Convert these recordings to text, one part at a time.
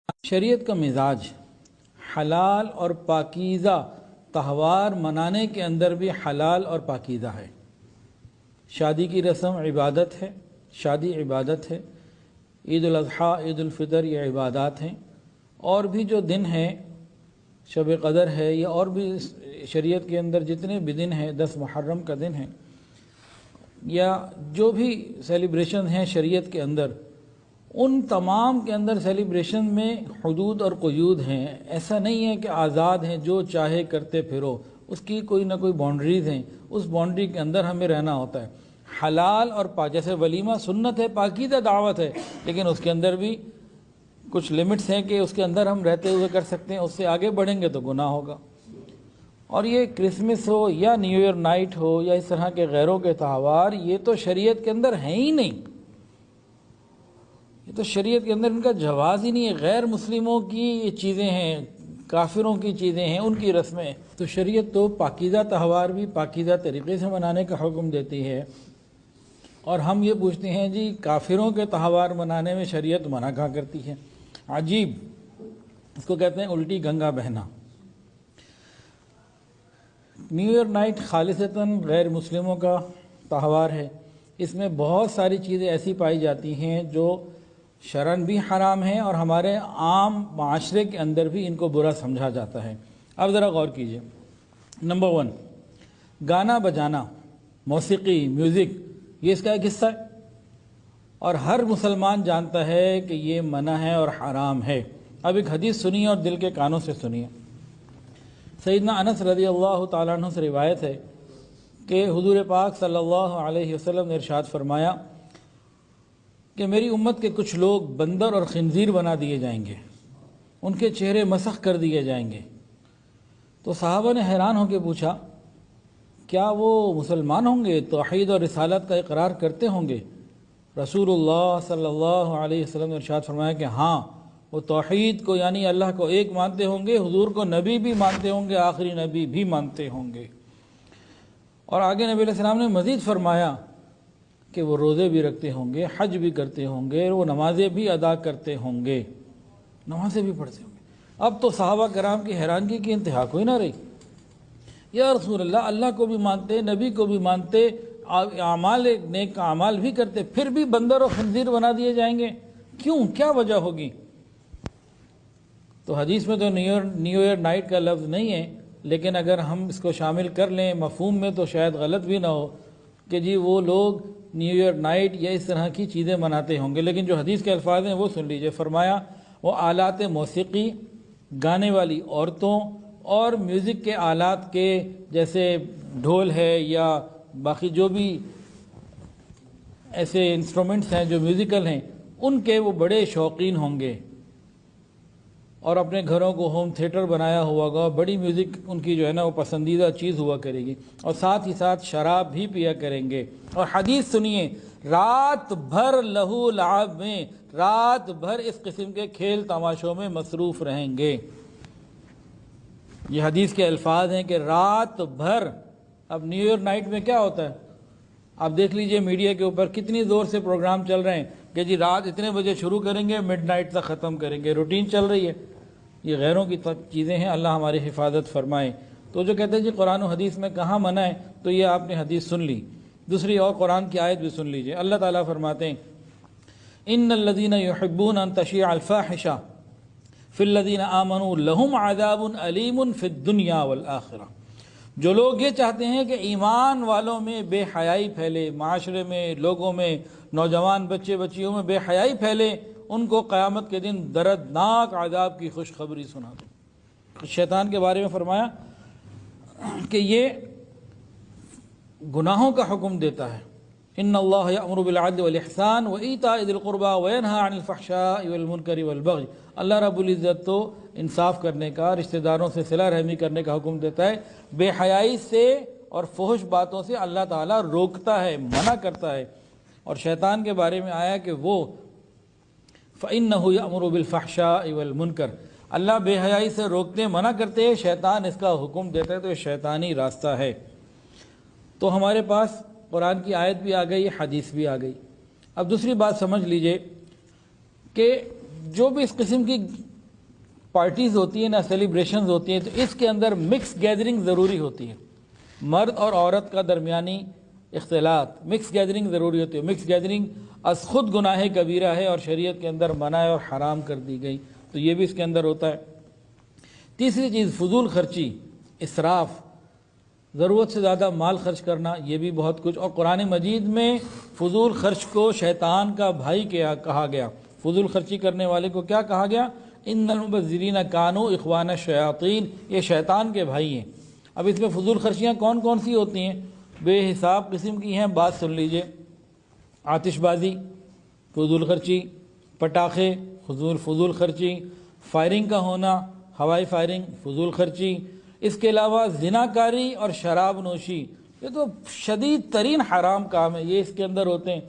شریعت کا مزاج حلال اور پاکیزہ تہوار منانے کے اندر بھی حلال اور پاکیزہ ہے۔ شادی کی رسم عبادت ہے، شادی عبادت ہے، عید الاضحیٰ، عید الفطر یہ عبادات ہیں، اور بھی جو دن ہیں، شب قدر ہے، یا اور بھی شریعت کے اندر جتنے بھی دن ہیں، 10 محرم کا دن ہے، یا جو بھی سیلیبریشن ہیں شریعت کے اندر، ان تمام کے اندر سیلیبریشن میں حدود اور قیود ہیں۔ ایسا نہیں ہے کہ آزاد ہیں، جو چاہے کرتے پھرو، اس کی کوئی نہ کوئی باؤنڈریز ہیں، اس باؤنڈری کے اندر ہمیں رہنا ہوتا ہے۔ حلال اور جیسے ولیمہ سنت ہے، پاکیزہ دعوت ہے، لیکن اس کے اندر بھی کچھ لمٹس ہیں کہ اس کے اندر ہم رہتے ہوئے کر سکتے ہیں، اس سے آگے بڑھیں گے تو گناہ ہوگا۔ اور یہ کرسمس ہو یا نیو ایئر نائٹ ہو یا اس طرح کے غیروں کے تہوار، یہ تو شریعت کے اندر ہیں ہی نہیں، یہ تو شریعت کے اندر ان کا جواز ہی نہیں ہے۔ غیر مسلموں کی یہ چیزیں ہیں، کافروں کی چیزیں ہیں، ان کی رسمیں۔ تو شریعت تو پاکیزہ تہوار بھی پاکیزہ طریقے سے منانے کا حکم دیتی ہے، اور ہم یہ پوچھتے ہیں جی کافروں کے تہوار منانے میں شریعت منع کہاں کرتی ہے؟ عجیب، اس کو کہتے ہیں الٹی گنگا بہنا۔ نیو ایئر نائٹ خالصتاً غیر مسلموں کا تہوار ہے، اس میں بہت ساری چیزیں ایسی پائی جاتی ہیں جو شرعاً بھی حرام ہیں، اور ہمارے عام معاشرے کے اندر بھی ان کو برا سمجھا جاتا ہے۔ اب ذرا غور کیجئے۔ نمبر 1، گانا بجانا، موسیقی، میوزک، یہ اس کا ایک حصہ ہے، اور ہر مسلمان جانتا ہے کہ یہ منع ہے اور حرام ہے۔ اب ایک حدیث سنیے اور دل کے کانوں سے سنیے۔ سیدنا انس رضی اللہ تعالیٰ عنہ سے روایت ہے کہ حضور پاک صلی اللہ علیہ وسلم نے ارشاد فرمایا کہ میری امت کے کچھ لوگ بندر اور خنزیر بنا دیے جائیں گے، ان کے چہرے مسخ کر دیے جائیں گے۔ تو صحابہ نے حیران ہو کے پوچھا، کیا وہ مسلمان ہوں گے، توحید اور رسالت کا اقرار کرتے ہوں گے؟ رسول اللہ صلی اللہ علیہ وسلم نے ارشاد فرمایا کہ ہاں، وہ توحید کو یعنی اللہ کو ایک مانتے ہوں گے، حضور کو نبی بھی مانتے ہوں گے، آخری نبی بھی مانتے ہوں گے۔ اور آگے نبی علیہ السلام نے مزید فرمایا کہ وہ روزے بھی رکھتے ہوں گے، حج بھی کرتے ہوں گے، وہ نمازیں بھی ادا کرتے ہوں گے، نمازیں بھی پڑھتے ہوں گے۔ اب تو صحابہ کرام کی حیرانگی کی انتہا کوئی نہ رہی۔ یا رسول اللہ، اللہ کو بھی مانتے، نبی کو بھی مانتے، اعمال نیک اعمال بھی کرتے، پھر بھی بندر اور خنزیر بنا دیے جائیں گے، کیوں؟ کیا وجہ ہوگی؟ تو حدیث میں تو نیو ایئر نائٹ کا لفظ نہیں ہے، لیکن اگر ہم اس کو شامل کر لیں مفہوم میں تو شاید غلط بھی نہ ہو کہ جی وہ لوگ نیو ایئر نائٹ یا اس طرح کی چیزیں مناتے ہوں گے، لیکن جو حدیث کے الفاظ ہیں وہ سن لیجئے۔ فرمایا وہ آلات موسیقی، گانے والی عورتوں اور میوزک کے آلات کے جیسے ڈھول ہے یا باقی جو بھی ایسے انسٹرومنٹس ہیں جو میوزیکل ہیں، ان کے وہ بڑے شوقین ہوں گے، اور اپنے گھروں کو ہوم تھیٹر بنایا ہوا ہوگا، بڑی میوزک ان کی جو ہے نا وہ پسندیدہ چیز ہوا کرے گی، اور ساتھ ہی ساتھ شراب بھی پیا کریں گے۔ اور حدیث سنیے، رات بھر لہو لعب میں، رات بھر اس قسم کے کھیل تماشوں میں مصروف رہیں گے۔ یہ حدیث کے الفاظ ہیں کہ رات بھر۔ اب نیو ایئر نائٹ میں کیا ہوتا ہے؟ آپ دیکھ لیجئے میڈیا کے اوپر کتنی زور سے پروگرام چل رہے ہیں کہ جی رات اتنے بجے شروع کریں گے، مڈ نائٹ تک ختم کریں گے، روٹین چل رہی ہے۔ یہ غیروں کی چیزیں ہیں، اللہ ہماری حفاظت فرمائے۔ تو جو کہتے ہیں جی قرآن و حدیث میں کہاں منع ہے، تو یہ آپ نے حدیث سن لی، دوسری اور قرآن کی آیت بھی سن لیجئے۔ اللہ تعالیٰ فرماتے ہیں ان الذین یحبون ان تشیع الفاحشہ فی الذین آمنوا لہم عذاب علیم فی الدنیا والآخرہ۔ جو لوگ یہ چاہتے ہیں کہ ایمان والوں میں بے حیائی پھیلے، معاشرے میں، لوگوں میں، نوجوان بچے بچیوں میں بے حیائی پھیلے، ان کو قیامت کے دن دردناک عذاب کی خوشخبری سنا دو۔ شیطان کے بارے میں فرمایا کہ یہ گناہوں کا حکم دیتا ہے۔ ان اللہ یأمر بالعدل والاحسان وایتاء ذی القربى وینہی عن الفحشاء والمنکر والبغی۔ اللہ رب العزت تو انصاف کرنے کا، رشتہ داروں سے صلہ رحمی کرنے کا حکم دیتا ہے، بے حیائی سے اور فحش باتوں سے اللہ تعالیٰ روکتا ہے، منع کرتا ہے۔ اور شیطان کے بارے میں آیا کہ وہ فَإِنَّهُ يَأْمُرُ بِالْفَحْشَاءِ وَالْمُنْكَرِ، اللہ بے حیائی سے روکتے منع کرتے ہیں، شیطان اس کا حکم دیتا ہے، تو یہ شیطانی راستہ ہے۔ تو ہمارے پاس قرآن کی آیت بھی آ گئی، حدیث بھی آ گئی۔ اب دوسری بات سمجھ لیجئے کہ جو بھی اس قسم کی پارٹیز ہوتی ہیں، نہ سیلیبریشنز ہوتی ہیں، تو اس کے اندر مکس گیدرنگ ضروری ہوتی ہے. مرد اور عورت کا درمیانی اختلاط، مکس گیدرنگ ضروری ہوتی ہے. مکس گیدرنگ از خود گناہ کبیرہ ہے اور شریعت کے اندر منع ہے اور حرام کر دی گئی، تو یہ بھی اس کے اندر ہوتا ہے. تیسری چیز فضول خرچی، اسراف، ضرورت سے زیادہ مال خرچ کرنا، یہ بھی بہت کچھ. اور قرآن مجید میں فضول خرچ کو شیطان کا بھائی کہا گیا. فضول خرچی کرنے والے کو کیا کہا گیا؟ ان المبذرین کانوا اخوان الشیاطین، یہ شیطان کے بھائی ہیں. اب اس میں فضول خرچیاں کون کون سی ہوتی ہیں؟ بے حساب قسم کی ہیں. بات سن لیجئے، آتش بازی فضول خرچی، پٹاخے فضول خرچی، فائرنگ کا ہونا، ہوائی فائرنگ فضول خرچی، اس کے علاوہ زناکاری اور شراب نوشی، یہ تو شدید ترین حرام کام ہے، یہ اس کے اندر ہوتے ہیں.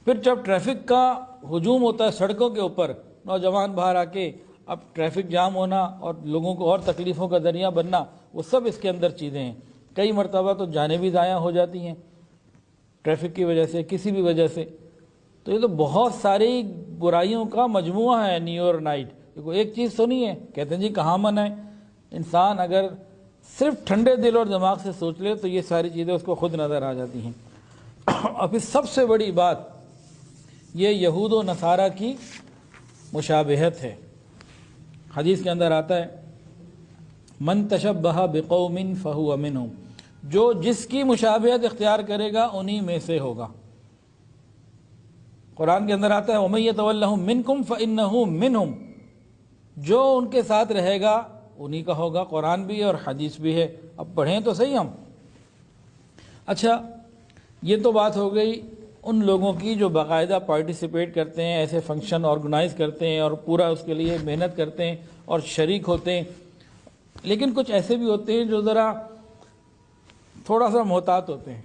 پھر جب ٹریفک کا ہجوم ہوتا ہے سڑکوں کے اوپر، نوجوان باہر آ کے اب ٹریفک جام ہونا اور لوگوں کو اور تکلیفوں کا ذریعہ بننا، وہ سب اس کے اندر چیزیں ہیں. کئی مرتبہ تو جانیں بھی ضائع ہو جاتی ہیں ٹریفک کی وجہ سے، کسی بھی وجہ سے. تو یہ تو بہت ساری برائیوں کا مجموعہ ہے نیو ایئر نائٹ. دیکھو ایک چیز تو نہیں ہے، کہتے ہیں جی کہاں منع ہے. انسان اگر صرف ٹھنڈے دل اور دماغ سے سوچ لے تو یہ ساری چیزیں اس کو خود نظر آ جاتی ہیں. اور پھر سب سے بڑی بات یہ یہود و نصارہ کی مشابہت ہے. حدیث کے اندر آتا ہے من تشبہ بقوم فہو منہم، جو جس کی مشابہت اختیار کرے گا انہی میں سے ہوگا. قرآن کے اندر آتا ہے وَمَن يَتَوَلَّهُم مِّنكُمْ فَإِنَّهُ مِنْهُمْ، جو ان کے ساتھ رہے گا انہی کا ہوگا. قرآن بھی ہے اور حدیث بھی ہے. اب پڑھیں تو صحیح ہم. اچھا یہ تو بات ہو گئی ان لوگوں کی جو باقاعدہ پارٹیسپیٹ کرتے ہیں، ایسے فنکشن آرگنائز کرتے ہیں اور پورا اس کے لیے محنت کرتے ہیں اور شریک ہوتے ہیں. لیکن کچھ ایسے بھی ہوتے ہیں جو ذرا تھوڑا سا محتاط ہوتے ہیں،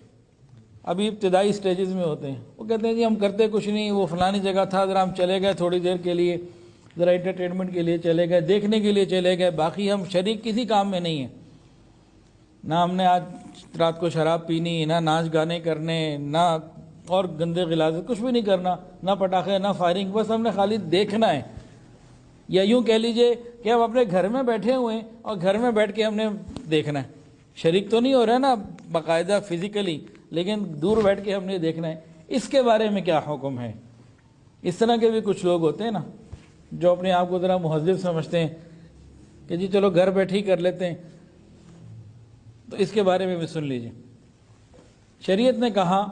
ابھی ابتدائی سٹیجز میں ہوتے ہیں. وہ کہتے ہیں جی ہم کرتے کچھ نہیں، وہ فلانی جگہ تھا، ذرا ہم چلے گئے تھوڑی دیر کے لیے، ذرا انٹرٹینمنٹ کے لیے چلے گئے، دیکھنے کے لیے چلے گئے، باقی ہم شریک کسی کام میں نہیں ہیں. نہ ہم نے آج رات کو شراب پینی، نہ ناچ گانے کرنے، نہ اور گندے غلاظت، کچھ بھی نہیں کرنا، نہ پٹاخے نہ فائرنگ، بس ہم نے خالی دیکھنا ہے. یا یوں کہہ لیجئے کہ ہم اپنے گھر میں بیٹھے ہوئے ہیں اور گھر میں بیٹھ کے ہم نے دیکھنا ہے. شریک تو نہیں ہو رہا ہے نا باقاعدہ فزیکلی، لیکن دور بیٹھ کے ہم نے دیکھنا ہے. اس کے بارے میں کیا حکم ہے؟ اس طرح کے بھی کچھ لوگ ہوتے ہیں نا جو اپنے آپ کو ذرا مہذب سمجھتے ہیں کہ جی چلو گھر بیٹھے ہی کر لیتے ہیں. تو اس کے بارے میں بھی سن لیجئے. شریعت نے کہا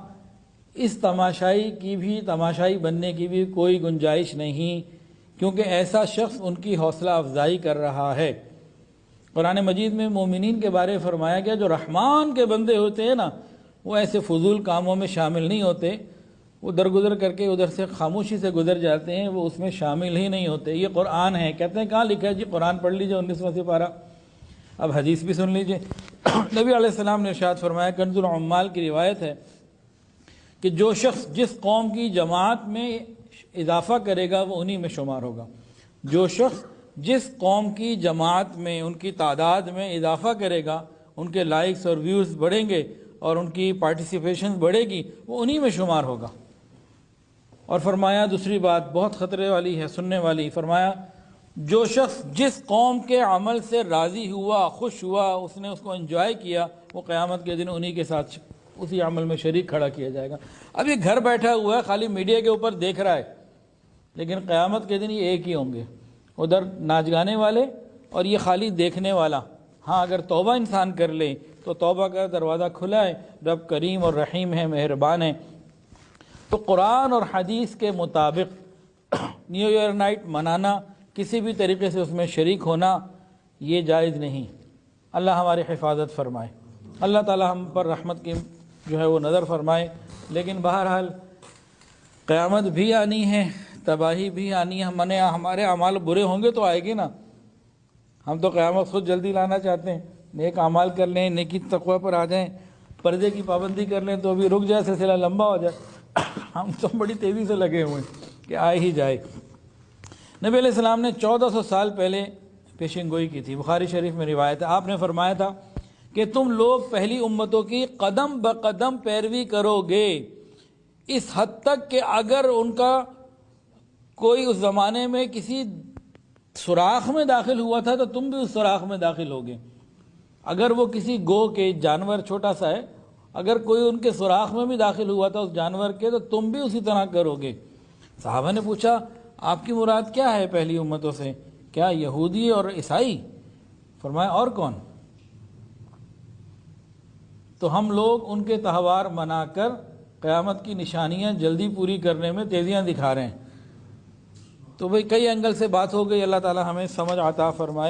اس تماشائی بننے کی بھی کوئی گنجائش نہیں، کیونکہ ایسا شخص ان کی حوصلہ افزائی کر رہا ہے. قرآن مجید میں مومنین کے بارے فرمایا گیا جو رحمان کے بندے ہوتے ہیں نا، وہ ایسے فضول کاموں میں شامل نہیں ہوتے. وہ درگزر کر کے ادھر سے خاموشی سے گزر جاتے ہیں، وہ اس میں شامل ہی نہیں ہوتے. یہ قرآن ہے. کہتے ہیں کہاں لکھا ہے؟ جی قرآن پڑھ لیجئے 19واں سپارہ. اب حدیث بھی سن لیجئے. نبی علیہ السلام نے ارشاد فرمایا، کنز العمال کی روایت ہے کہ جو شخص جس قوم کی جماعت میں اضافہ کرے گا وہ انہی میں شمار ہوگا. جو شخص جس قوم کی جماعت میں ان کی تعداد میں اضافہ کرے گا، ان کے لائکس اور ویوز بڑھیں گے اور ان کی پارٹیسپیشن بڑھے گی، وہ انہی میں شمار ہوگا. اور فرمایا دوسری بات بہت خطرے والی ہے، سننے والی، فرمایا جو شخص جس قوم کے عمل سے راضی ہوا، خوش ہوا، اس نے اس کو انجوائے کیا، وہ قیامت کے دن انہی کے ساتھ اسی عمل میں شریک کھڑا کیا جائے گا. اب یہ گھر بیٹھا ہوا ہے، خالی میڈیا کے اوپر دیکھ رہا ہے، لیکن قیامت کے دن یہ ایک ہی ہوں گے، ادھر ناچ گانے والے اور یہ خالی دیکھنے والا. ہاں اگر توبہ انسان کر لے تو توبہ کا دروازہ کھلا ہے. رب کریم اور رحیم ہے، مہربان ہے. تو قرآن اور حدیث کے مطابق نیو ایئر نائٹ منانا، کسی بھی طریقے سے اس میں شریک ہونا، یہ جائز نہیں. اللہ ہماری حفاظت فرمائے. اللہ تعالی ہم پر رحمت کی جو ہے وہ نظر فرمائے. لیکن بہرحال قیامت بھی آنی ہے، تباہی بھی آنی ہے. ہمارے اعمال برے ہوں گے تو آئے گی نا. ہم تو قیامت خود جلدی لانا چاہتے ہیں. نیک اعمال کر لیں، نیکی تقوی پر آ جائیں، پردے کی پابندی کر لیں تو ابھی رک جائے، سلسلہ لمبا ہو جائے. ہم تو بڑی تیزی سے لگے ہوئے ہیں کہ آئے ہی جائے. نبی علیہ السلام نے 1400 سال پہلے پیشین گوئی کی تھی. بخاری شریف میں روایت ہے، آپ نے فرمایا تھا کہ تم لوگ پہلی امتوں کی قدم بقدم پیروی کرو گے، اس حد تک کہ اگر ان کا کوئی اس زمانے میں کسی سوراخ میں داخل ہوا تھا تو تم بھی اس سوراخ میں داخل ہوگے. اگر وہ کسی گو کے جانور چھوٹا سا ہے، اگر کوئی ان کے سوراخ میں بھی داخل ہوا تھا اس جانور کے، تو تم بھی اسی طرح کرو گے. صحابہ نے پوچھا آپ کی مراد کیا ہے پہلی امتوں سے؟ کیا یہودی اور عیسائی؟ فرمایا اور کون؟ تو ہم لوگ ان کے تہوار منا کر قیامت کی نشانیاں جلدی پوری کرنے میں تیزیاں دکھا رہے ہیں. تو بھئی کئی اینگل سے بات ہو گئی. اللہ تعالی ہمیں سمجھ عطا فرمائے.